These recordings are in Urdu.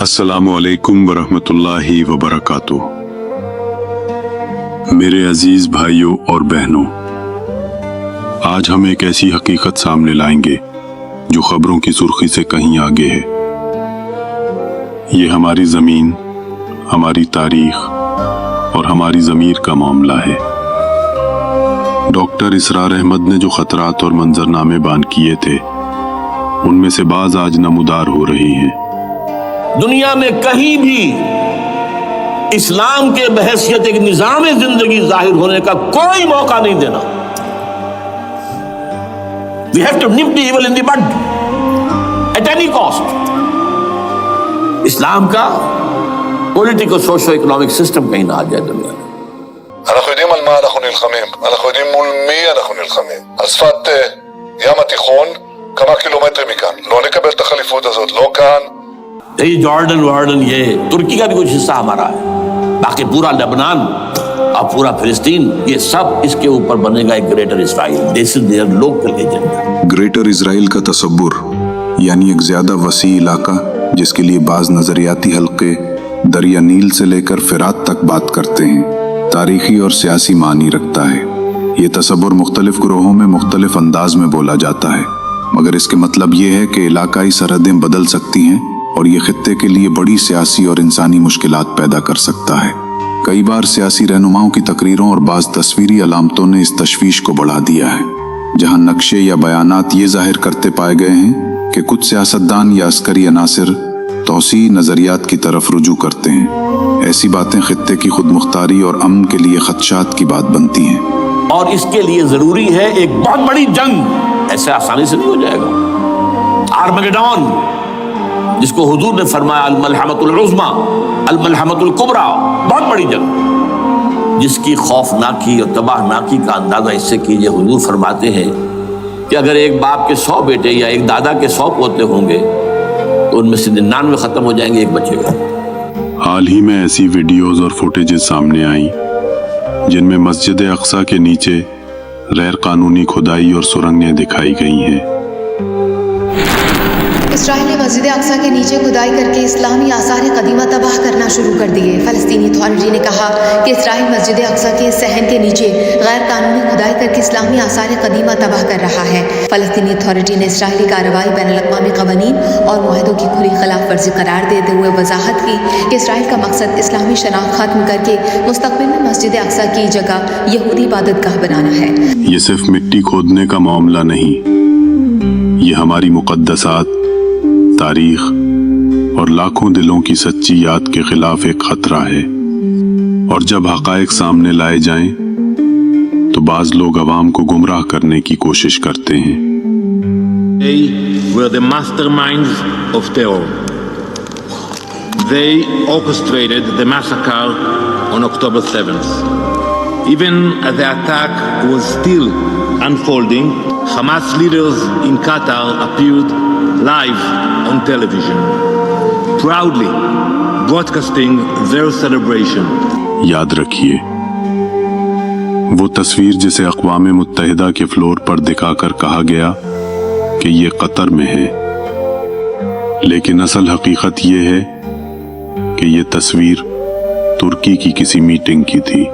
السلام علیکم ورحمۃ اللہ وبرکاتہ۔ میرے عزیز بھائیوں اور بہنوں، آج ہم ایک ایسی حقیقت سامنے لائیں گے جو خبروں کی سرخی سے کہیں آگے ہے۔ یہ ہماری زمین، ہماری تاریخ اور ہماری ضمیر کا معاملہ ہے۔ ڈاکٹر اسرار احمد نے جو خطرات اور منظرنامے بیان کیے تھے، ان میں سے بعض آج نمودار ہو رہی ہیں۔ دنیا میں کہیں بھی اسلام کے بحیثیت ایک نظام زندگی ظاہر ہونے کا کوئی موقع نہیں دینا۔ We have to nip the evil in the bud at any cost۔ اسلام کا پولیٹیکل سوشو اکنامک سسٹم کہیں نہ آ جائے دنیا میں۔ אנחנו יודעים על מה אנחנו נלחמים, אנחנו יודעים מול מי אנחנו נלחמים. על שפת ים התיכון, כמה קילומטרים מכאן. לא נקבל את החליפות הזאת, לא כאן. یہ جارڈن یہ ترکی کا بھی کچھ حصہ ہمارا ہے، باقی پورا لبنان اور پورا فلسطین، یہ سب اس کے اوپر بنے گا ایک greater Israel. This is their local agenda. Greater Israel کا تصور یعنی ایک زیادہ وسیع علاقہ جس کے لیے بعض نظریاتی حلقے دریا نیل سے لے کر فرات تک بات کرتے ہیں، تاریخی اور سیاسی معنی رکھتا ہے۔ یہ تصور مختلف گروہوں میں مختلف انداز میں بولا جاتا ہے، مگر اس کے مطلب یہ ہے کہ علاقائی سرحدیں بدل سکتی ہیں اور یہ خطے کے لیے بڑی سیاسی اور انسانی مشکلات پیدا کر سکتا ہے۔ کئی بار سیاسی رہنماؤں کی تقریروں اور بعض تصویری علامتوں نے اس تشویش کو بڑھا دیا ہے، جہاں نقشے یا بیانات یہ ظاہر کرتے پائے گئے ہیں کہ کچھ سیاستدان یا عسکری عناصر توسیع نظریات کی طرف رجوع کرتے ہیں۔ ایسی باتیں خطے کی خود مختاری اور امن کے لیے خدشات کی بات بنتی ہیں، اور اس کے لیے ضروری ہے ایک بہت بڑی جنگ۔ ایسے آسانی سے نہیں ہو جائے گا۔ آرمگیڈون، جس کو حضور نے فرمایا الملحمۃ العظمی، الملحمۃ الکبریٰ، بہت بڑی جنگ، جس کی خوفناکی اور تباہناکی کا اندازہ اس سے کیجئے۔ حضور فرماتے ہیں کہ اگر ایک باپ کے 100 بیٹے یا ایک دادا کے 100 پوتے ہوں گے تو ان میں سے 99 ختم ہو جائیں گے، ایک بچے گا۔ حال ہی میں ایسی ویڈیوز اور فوٹیجز سامنے آئیں جن میں مسجد اقصیٰ کے نیچے غیر قانونی کھدائی اور سرنگیں دکھائی گئی ہیں۔ اسرائیل نے مسجد اقصیٰ کے نیچے کھدائی کر کے اسلامی آثار قدیمہ تباہ کرنا شروع کر دیے۔ فلسطینی اتھارٹی نے کہا کہ اسرائیل مسجد اقصیٰ کے صحن کے نیچے غیر قانونی کھدائی کر کے اسلامی آثار قدیمہ تباہ کر رہا ہے۔ فلسطینی اتھارٹی نے اسرائیلی کارروائی بین الاقوامی قوانین اور معاہدوں کی کھلی خلاف ورزی قرار دیتے ہوئے وضاحت کی کہ اسرائیل کا مقصد اسلامی شناخت ختم کر کے مستقبل میں مسجد اقصیٰ کی جگہ یہودی عبادت گاہ بنانا ہے۔ یہ صرف مٹی کھودنے کا معاملہ نہیں، یہ ہماری مقدسات، تاریخ اور لاکھوں دلوں کی سچی یاد کے خلاف ایک خطرہ ہے۔ اور جب حقائق سامنے لائے جائیں تو بعض لوگ عوام کو گمراہ کرنے کی کوشش کرتے ہیں۔ They were the masterminds of terror. They orchestrated the massacre on October 7th. Even as the attack was still unfolding, Hamas leaders in Qatar appeared live on television, proudly broadcasting their celebration. یاد رکھیے، وہ تصویر جسے اقوام متحدہ کے فلور پر دکھا کر کہا گیا کہ یہ قطر میں ہے، لیکن اصل حقیقت یہ ہے کہ یہ تصویر ترکی کی کسی میٹنگ کی تھی۔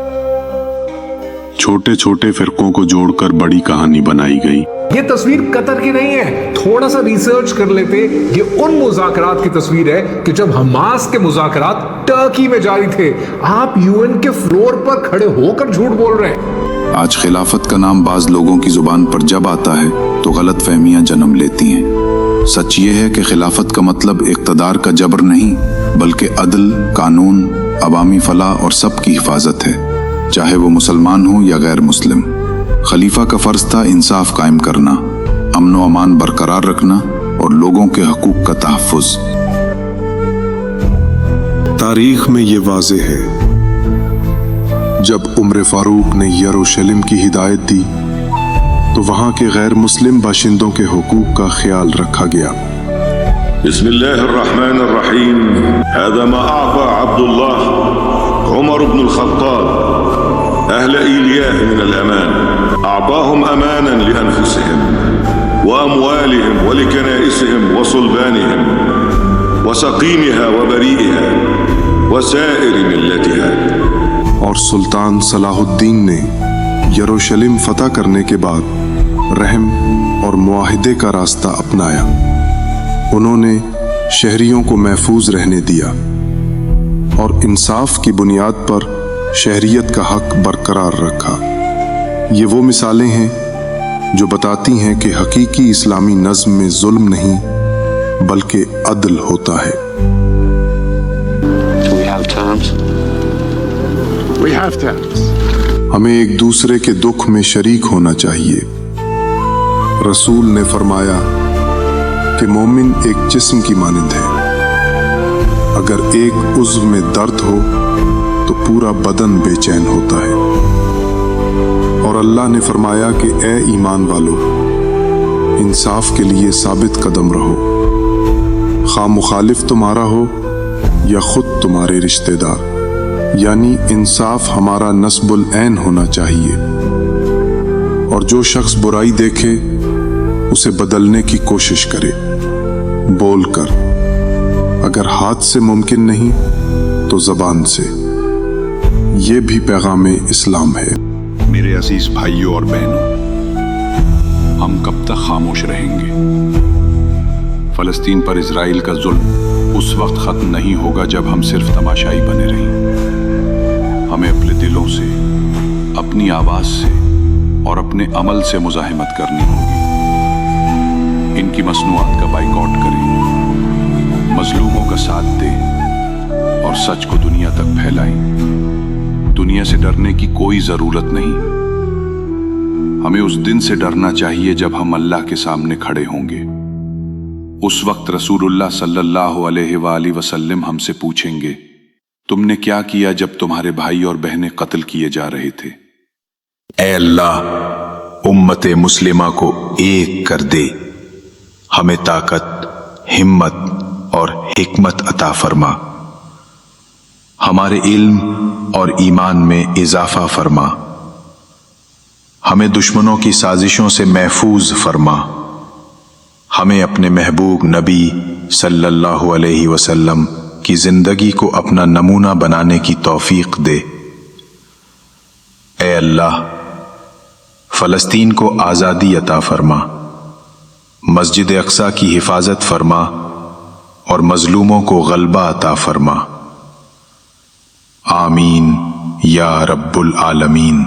چھوٹے چھوٹے فرقوں کو جوڑ کر بڑی کہانی بنائی گئی۔ یہ تصویر قطر کی نہیں ہے، تھوڑا سا ریسرچ کر لیتے، یہ ان مذاکرات کی تصویر ہے کہ جب حماس کے مذاکرات ٹرکی میں جاری تھے۔ آپ UN کے فلور پر کھڑے ہو کر جھوٹ بول رہے ہیں۔ آج خلافت کا نام بعض لوگوں کی زبان پر جب آتا ہے تو غلط فہمیاں جنم لیتی ہیں۔ سچ یہ ہے کہ خلافت کا مطلب اقتدار کا جبر نہیں، بلکہ عدل، قانون، عوامی فلاح اور سب کی حفاظت ہے، چاہے وہ مسلمان ہوں یا غیر مسلم۔ خلیفہ کا فرض تھا انصاف قائم کرنا، امن و امان برقرار رکھنا اور لوگوں کے حقوق کا تحفظ۔ تاریخ میں یہ واضح ہے، جب عمر فاروق نے یروشلم کی ہدایت دی تو وہاں کے غیر مسلم باشندوں کے حقوق کا خیال رکھا گیا۔ بسم الله الرحمن الرحيم هذا ما أعطى عبد الله عمر بن الخطاب أهل إيلياه من الأمان، أعطاهم أمانا لأنفسهم وأموالهم ولكنائسهم وصلبانهم، وسقيمها وبريئها وسائر ملتها. اور سلطان صلاح الدین نے یروشلم فتح کرنے کے بعد رحم اور معاہدے کا راستہ اپنایا. انہوں نے شہریوں کو محفوظ رہنے دیا اور انصاف کی بنیاد پر شہریت کا حق برقرار رکھا. یہ وہ مثالیں ہیں جو بتاتی ہیں کہ حقیقی اسلامی نظم میں ظلم نہیں بلکہ عدل ہوتا ہے. ہمیں ایک دوسرے کے دکھ میں شریک ہونا چاہیے. رسول نے فرمایا کہ مومن ایک جسم کی مانند ہے. اگر ایک عضو میں درد ہو تو پورا بدن بے چین ہوتا ہے. اور اللہ نے فرمایا کہ اے ایمان والو، انصاف کے لیے ثابت قدم رہو، خواہ مخالف تمہارا ہو یا خود تمہارے رشتہ دار. یعنی انصاف ہمارا نصب العین ہونا چاہیے. اور جو شخص برائی دیکھے اسے بدلنے کی کوشش کرے بول کر، اگر ہاتھ سے ممکن نہیں تو زبان سے. یہ بھی پیغام اسلام ہے. میرے عزیز بھائیوں اور بہنوں، ہم کب تک خاموش رہیں گے؟ فلسطین پر اسرائیل کا ظلم اس وقت ختم نہیں ہوگا جب ہم صرف تماشائی بنے رہیں. ہمیں اپنے دلوں سے، اپنی آواز سے اور اپنے عمل سے مزاحمت کرنی ہوگی. ان کی مصنوعات کا بائیکاٹ کریں، مظلوموں کا ساتھ دیں اور سچ کو دنیا تک پھیلائیں. دنیا سے ڈرنے کی کوئی ضرورت نہیں. ہمیں اس دن سے ڈرنا چاہیے جب ہم اللہ کے سامنے کھڑے ہوں گے. اس وقت رسول اللہ صلی اللہ علیہ وآلہ وسلم ہم سے پوچھیں گے، تم نے کیا کیا جب تمہارے بھائی اور بہنیں قتل کیے جا رہے تھے؟ اے اللہ، امت مسلمہ کو ایک کر دے. ہمیں طاقت، ہمت اور حکمت عطا فرما. ہمارے علم اور ایمان میں اضافہ فرما. ہمیں دشمنوں کی سازشوں سے محفوظ فرما. ہمیں اپنے محبوب نبی صلی اللہ علیہ وسلم کی زندگی کو اپنا نمونہ بنانے کی توفیق دے. اے اللہ، فلسطین کو آزادی عطا فرما. مسجد اقصی کی حفاظت فرما اور مظلوموں کو غلبہ عطا فرما. آمین یا رب العالمین.